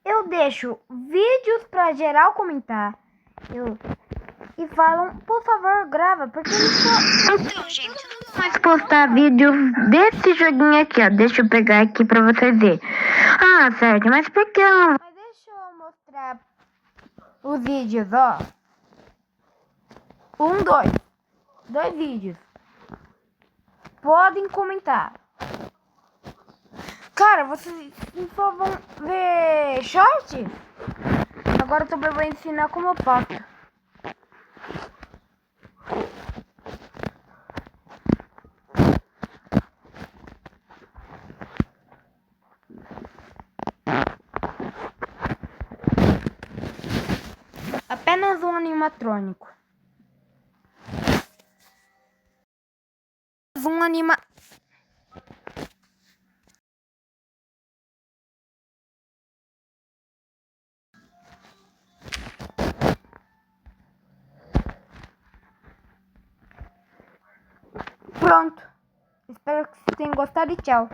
eu deixo vídeos pra geral comentar. E falam, por favor, grava, porque eu não sou... Então, gente, não vou mais postar vídeos desse joguinho aqui, ó. Deixa eu pegar aqui pra vocês verem. Ah, certo, mas por que não? Mas deixa eu mostrar os vídeos, ó. 2 vídeos. Podem comentar. Cara, vocês só vão ver short? Agora eu também vou ensinar como eu posto. Apenas um animatrônico. Pronto. Espero que vocês tenham gostado e tchau.